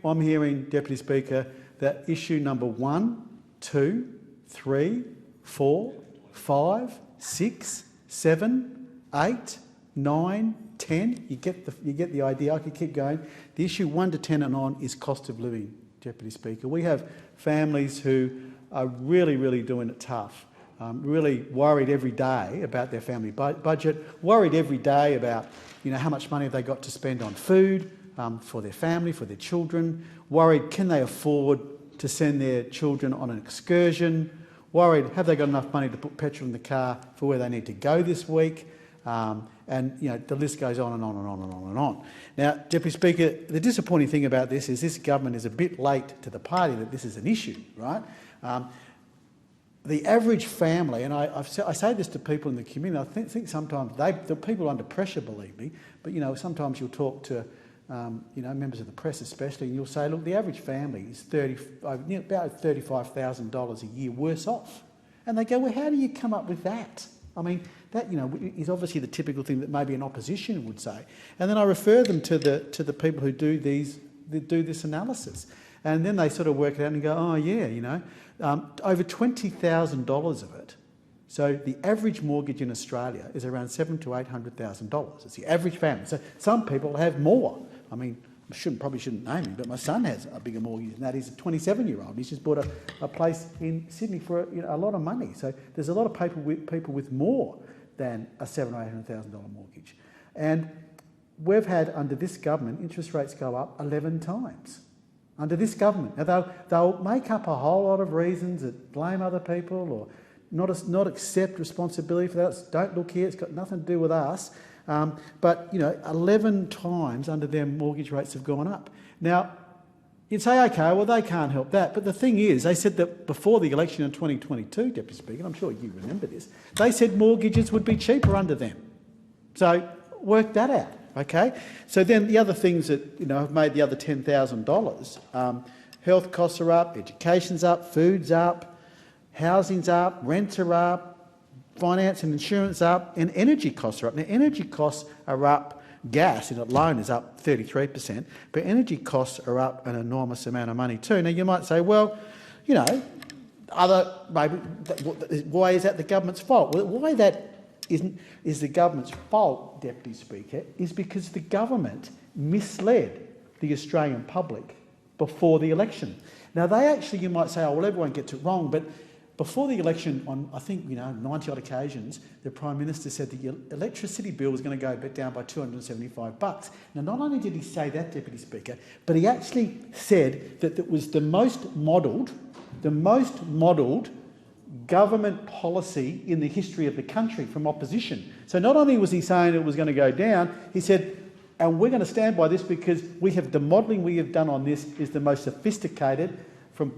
I'm hearing, Deputy Speaker, that issue number 1, 2, 3, 4, 5, 6, 7, 8, 9, 10. You get the idea. I could keep going. The issue 1 to 10 and on is cost of living, Deputy Speaker. We have families who are really doing it tough, really worried every day about their family budget, worried every day about how much money have they got to spend on food for their family, for their children, worried can they afford to send their children on an excursion, worried have they got enough money to put petrol in the car for where they need to go this week, and the list goes on and on and on and on and on. Now, Deputy Speaker, the disappointing thing about this is this government is a bit late to the party that this is an issue, right? The average family, and I say this to people in the community, I think sometimes the people are under pressure, believe me, but sometimes you'll talk to members of the press especially, and you'll say, look, the average family is about $35,000 a year worse off. And they go, well, how do you come up with that? I mean, that is obviously the typical thing that maybe an opposition would say. And then I refer them to the people who do this analysis. And then they sort of work it out and go, oh yeah, over $20,000 of it. So the average mortgage in Australia is around $700,000 to $800,000. It's the average family. So some people have more. I mean, probably shouldn't name him, but my son has a bigger mortgage than that. He's a 27-year-old. He's just bought a place in Sydney for a lot of money. So there's a lot of people with more than a $700,000 or $800,000 mortgage. And we've had, under this government, interest rates go up 11 times. Under this government. Now, they'll make up a whole lot of reasons that blame other people or not accept responsibility for that. Don't look here, it's got nothing to do with us. But 11 times under them mortgage rates have gone up. Now, you'd say, okay, well, they can't help that. But the thing is, they said that before the election in 2022, Deputy Speaker, and I'm sure you remember this, they said mortgages would be cheaper under them. So work that out, okay? So then the other things that have made the other $10,000, health costs are up, education's up, food's up, housing's up, rents are up, finance and insurance up, and energy costs are up. Now, energy costs are up. Gas in it alone is up 33%, but energy costs are up an enormous amount of money too. Now, you might say, well, why is that the government's fault? Well, why that is the government's fault, Deputy Speaker, is because the government misled the Australian public before the election. Now, they actually, you might say, oh, well, everyone gets it wrong, but before the election, on I think 90-odd occasions, the Prime Minister said the electricity bill was going to go down by $275. Now, not only did he say that, Deputy Speaker, but he actually said that it was the most modelled government policy in the history of the country from opposition. So not only was he saying it was going to go down, he said, and we're going to stand by this because the modelling we have done on this is the most sophisticated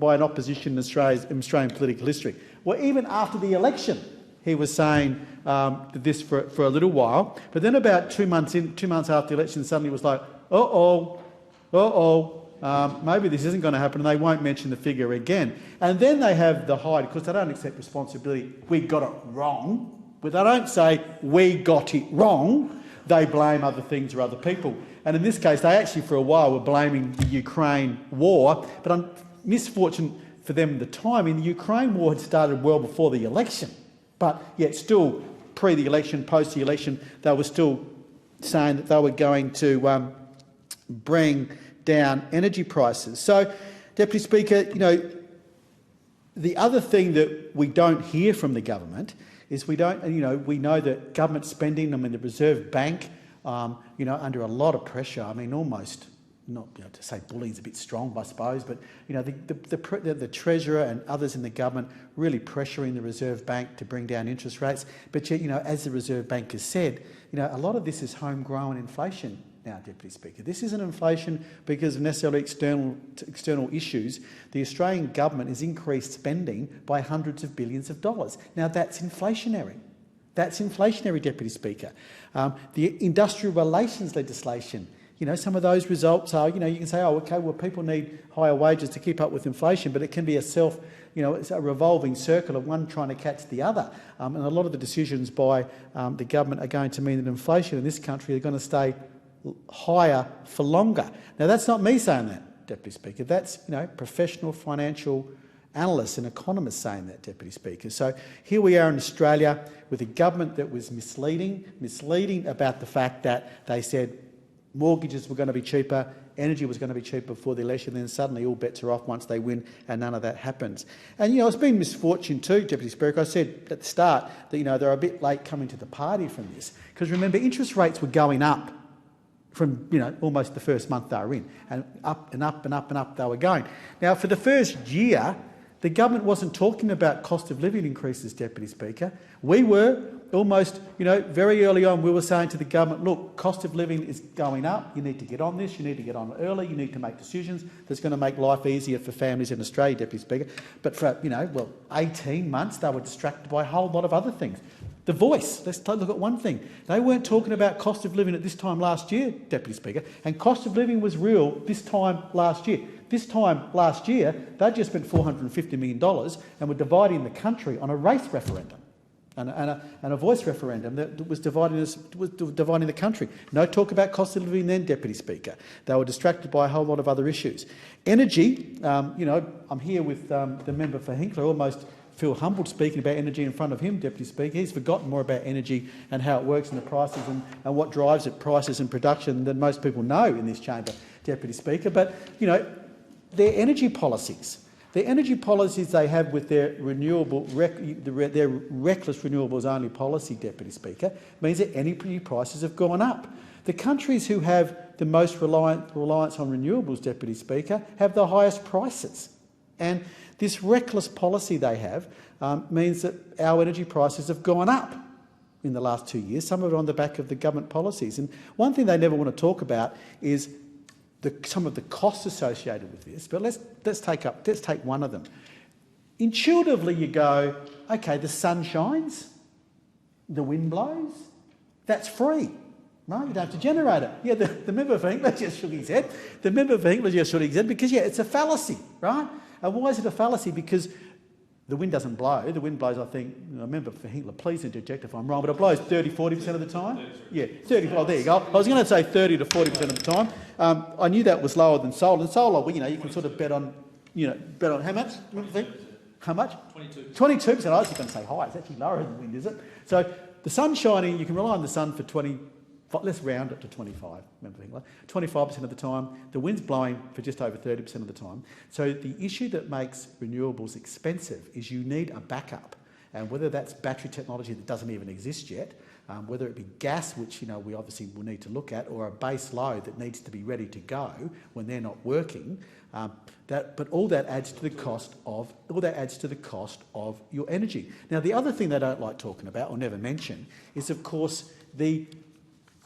by an opposition in Australian political history. Well, even after the election, he was saying this for a little while, but then about 2 months after the election, suddenly was like, maybe this isn't going to happen, and they won't mention the figure again. And then they have the hide, because they don't accept responsibility. We got it wrong, but they don't say we got it wrong. They blame other things or other people. And in this case, they actually for a while were blaming the Ukraine war, but misfortune for them at the time, the Ukraine war had started well before the election, but yet still pre the election, post the election, they were still saying that they were going to bring down energy prices. So, Deputy Speaker, the other thing that we don't hear from the government is we know that government spending, the Reserve Bank, under a lot of pressure. Almost. Not to say bullying is a bit strong, I suppose, but the Treasurer and others in the government really pressuring the Reserve Bank to bring down interest rates. But yet, as the Reserve Bank has said, a lot of this is homegrown inflation now, Deputy Speaker. This isn't inflation because of necessarily external issues. The Australian government has increased spending by hundreds of billions of dollars. Now, that's inflationary. That's inflationary, Deputy Speaker. The industrial relations legislation. Some of those results are, you can say, oh, okay, well, people need higher wages to keep up with inflation, but it can be it's a revolving circle of one trying to catch the other. And a lot of the decisions by the government are going to mean that inflation in this country are going to stay higher for longer. Now, that's not me saying that. Deputy Speaker. That's, professional financial analysts and economists saying that, Deputy Speaker. So here we are in Australia with a government that was misleading about the fact that they said mortgages were going to be cheaper, energy was going to be cheaper before the election, then suddenly all bets are off once they win, and none of that happens. And, it's been misfortune too, Deputy Speaker. I said at the start that, they're a bit late coming to the party from this, because remember, interest rates were going up from, almost the first month they were in, and up and up and up and up they were going. Now, for the first year, the government wasn't talking about cost of living increases, Deputy Speaker. We were almost, very early on, we were saying to the government, look, cost of living is going up, you need to get on this, you need to get on early, you need to make decisions that's going to make life easier for families in Australia, Deputy Speaker. But for, 18 months, they were distracted by a whole lot of other things. The Voice, let's look at one thing. They weren't talking about cost of living at this time last year, Deputy Speaker, and cost of living was real this time last year. This time last year, they'd just spent $450 million and were dividing the country on a race referendum and a voice referendum that was dividing the country. No talk about cost of living then, Deputy Speaker. They were distracted by a whole lot of other issues. Energy, I'm here with the member for Hinkler, almost feel humbled speaking about energy in front of him, Deputy Speaker. He's forgotten more about energy and how it works and the prices and what drives it, prices and production, than most people know in this chamber, Deputy Speaker. But, their energy policies they have with their their reckless renewables only policy, Deputy Speaker, means that energy prices have gone up. The countries who have the most reliance on renewables, Deputy Speaker, have the highest prices. And this reckless policy they have means that our energy prices have gone up in the last 2 years, some of it on the back of the government policies. And one thing they never want to talk about is some of the costs associated with this, but let's take one of them. Intuitively, you go, okay, the sun shines, the wind blows, that's free, right? You don't have to generate it. Yeah, the member for Hinkler just shook his head. The member for Hinkler just shook his head because, it's a fallacy, right? And why is it a fallacy? Because the wind doesn't blow. The wind blows, I think, I remember for Hinkler, please interject if I'm wrong, but it blows 40% of the time. Yeah, 30. Oh, there you go. I was going to say 30 to 40% of the time. I knew that was lower than solar. And solar, well, you can sort of bet on how much? How much? 22%. 22%. I was going to say high. It's actually lower than the wind, is it? So the sun's shining. You can rely on the sun for 20. Let's round it to 25, remember Hinkler. 25% of the time. The wind's blowing for just over 30% of the time. So the issue that makes renewables expensive is you need a backup. And whether that's battery technology that doesn't even exist yet, whether it be gas, which we obviously will need to look at, or a base load that needs to be ready to go when they're not working, but all that adds to the cost of your energy. Now, the other thing they don't like talking about or never mention is, of course,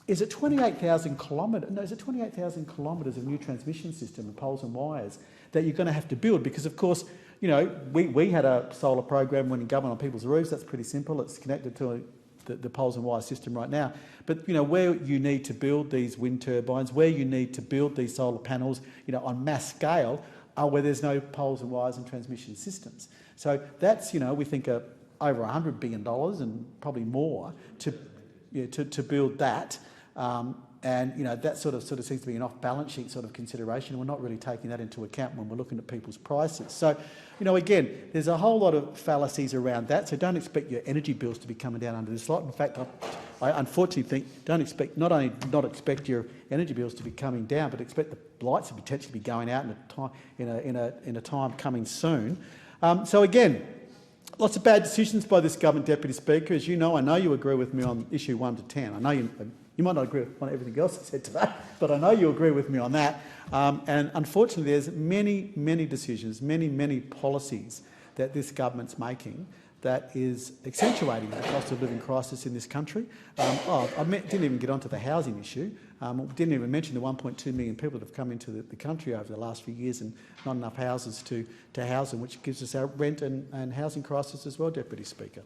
is it 28,000 kilometres? No, is it 28,000 kilometres of new transmission system and poles and wires that you're going to have to build? Because, of course, we had a solar program when in government on people's roofs. That's pretty simple. It's connected to the poles and wire system right now. But, where you need to build these wind turbines, where you need to build these solar panels, on mass scale, are where there's no poles and wires and transmission systems. So that's, we think, over $100 billion and probably more to build that. And that sort of seems to be an off-balance sheet sort of consideration. We're not really taking that into account when we're looking at people's prices. So, again, there's a whole lot of fallacies around that. So don't expect your energy bills to be coming down under this lot. In fact, I unfortunately think not expect your energy bills to be coming down, but expect the lights to potentially be going out in a time coming soon. So again, lots of bad decisions by this government, Deputy Speaker. As you know, I know you agree with me on issue 1 to 10. I know you might not agree on everything else I said today, but I know you agree with me on that. And unfortunately, there's many decisions, many policies that this government's making that is accentuating the cost of living crisis in this country. Didn't even get onto the housing issue. Didn't even mention the 1.2 million people that have come into the country over the last few years and not enough houses to house them, which gives us our rent and housing crisis as well, Deputy Speaker.